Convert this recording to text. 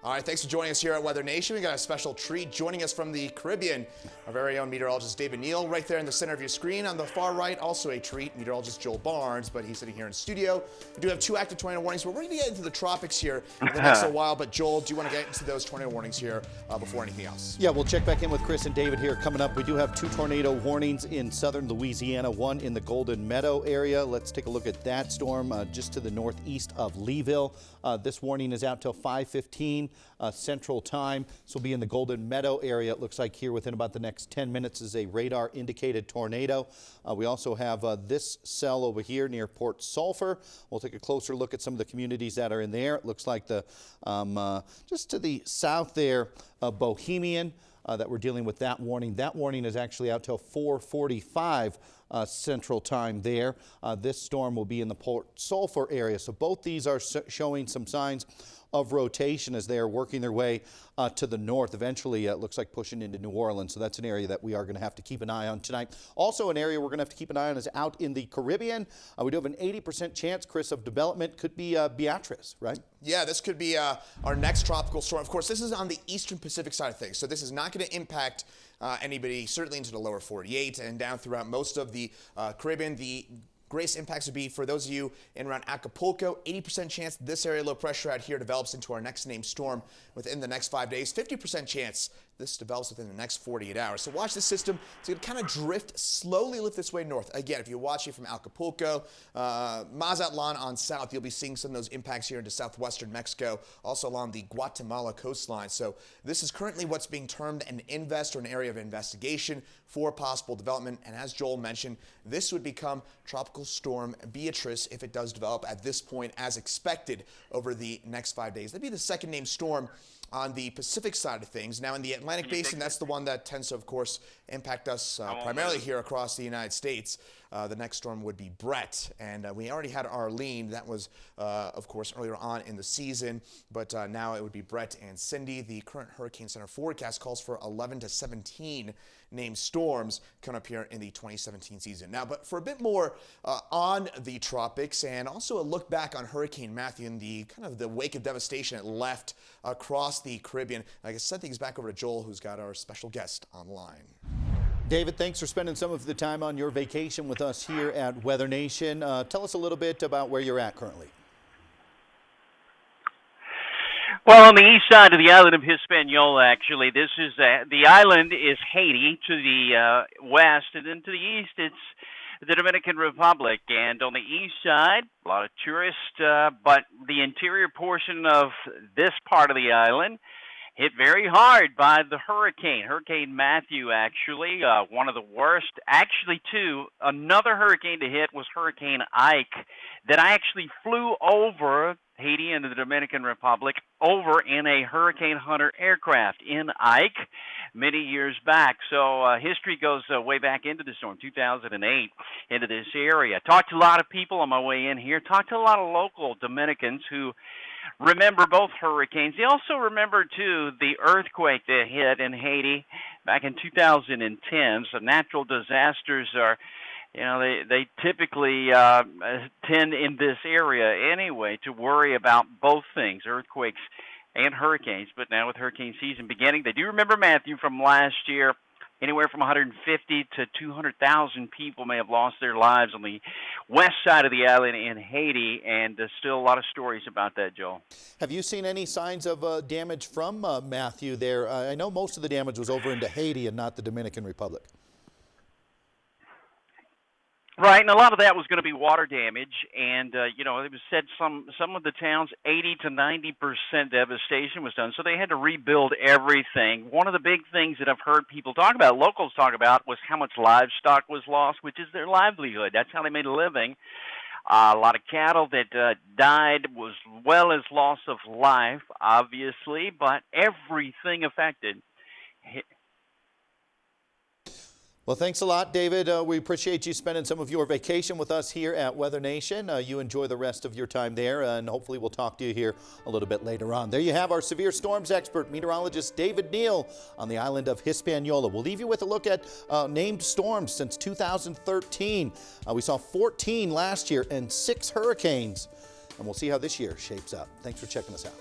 All right, thanks for joining us here at Weather Nation. We got a special treat joining us from the Caribbean. Our very own meteorologist David Neal, right there in the center of your screen. On the far right, also a treat, meteorologist Joel Barnes, but he's sitting here in studio. We do have 2 active tornado warnings. We're going to get into the tropics here in the next little while, but Joel, do you want to get into those tornado warnings here before anything else? Yeah, we'll check back in with Chris and David here coming up. We do have 2 tornado warnings in southern Louisiana, one in the Golden Meadow area. Let's take a look at that storm just to the northeast of Leeville. This warning is out till 5:15 Central Time. This will be in the Golden Meadow area. It looks like here within about the next 10 minutes is a radar indicated tornado. We also have this cell over here near Port Sulphur. We'll take a closer look at some of the communities that are in there. It looks like the just to the south there of Bohemian that we're dealing with that warning. That warning is actually out till 4:45 Central Time there. This storm will be in the Port Sulphur area. So both these are showing some signs of rotation as they are working their way to the north. Eventually, it looks like pushing into New Orleans. So that's an area that we are going to have to keep an eye on tonight. Also, an area we're going to have to keep an eye on is out in the Caribbean. We do have an 80% chance, Chris, of development. Could be Beatrice, right? Yeah, this could be our next tropical storm. Of course, this is on the eastern Pacific side of things, so this is not going to impact anybody, certainly into the lower 48 and down throughout most of the Caribbean. The greatest impacts would be for those of you in around Acapulco. 80% chance this area low pressure out here develops into our next named storm within the next 5 days. 50% chance this develops within the next 48 hours. So watch this system. It's going to kind of drift, slowly lift this way north. Again, if you're watching from Acapulco, Mazatlan on south, you'll be seeing some of those impacts here into southwestern Mexico, also along the Guatemala coastline. So this is currently what's being termed an invest or an area of investigation for possible development. And as Joel mentioned, this would become Tropical Storm Beatrice if it does develop at this point as expected over the next 5 days. That'd be the second named storm on the Pacific side of things. Now in the Atlantic Basin, that's the one that tends to, of course, impact us primarily here across the United States. The next storm would be Brett, and we already had Arlene. That was, of course, earlier on in the season, but now it would be Brett and Cindy. The current Hurricane Center forecast calls for 11 to 17 named storms coming up here in the 2017 season. Now, but for a bit more on the tropics and also a look back on Hurricane Matthew and the kind of the wake of devastation it left across the Caribbean, I guess send things back over to Joel, who's got our special guest online. David, thanks for spending some of the time on your vacation with us here at Weather Nation. Tell us a little bit about where you're at currently. Well, on the east side of the island of Hispaniola, actually, this is the island is Haiti to the west, and then to the east, it's the Dominican Republic. And on the east side, a lot of tourists, but the interior portion of this part of the island hit very hard by the Hurricane Matthew, actually, one of the worst. Actually, too, another hurricane to hit was Hurricane Ike that I actually flew over Haiti and the Dominican Republic over in a Hurricane Hunter aircraft in Ike many years back. So history goes way back into the storm, 2008, into this area. Talked to a lot of people on my way in here. Talked to a lot of local Dominicans who remember both hurricanes. They also remember, too, the earthquake that hit in Haiti back in 2010. So natural disasters are, you know, they typically tend in this area anyway to worry about both things, earthquakes and hurricanes. But now with hurricane season beginning, they do remember Matthew from last year. Anywhere from 150 to 200,000 people may have lost their lives on the west side of the island in Haiti, and there's still a lot of stories about that, Joel. Have you seen any signs of damage from Matthew there? I know most of the damage was over into Haiti and not the Dominican Republic. Right, and a lot of that was going to be water damage, and you know, it was said some of the towns 80 to 90% devastation was done, so they had to rebuild everything. One of the big things that I've heard people talk about, locals talk about, was how much livestock was lost, which is their livelihood. That's how they made a living. A lot of cattle that died, was well as loss of life, obviously, but everything affected. Well, thanks a lot, David. We appreciate you spending some of your vacation with us here at Weather Nation. You enjoy the rest of your time there, and hopefully we'll talk to you here a little bit later on. There you have our severe storms expert, meteorologist David Neal, on the island of Hispaniola. We'll leave you with a look at named storms since 2013. We saw 14 last year and 6 hurricanes, and we'll see how this year shapes up. Thanks for checking us out.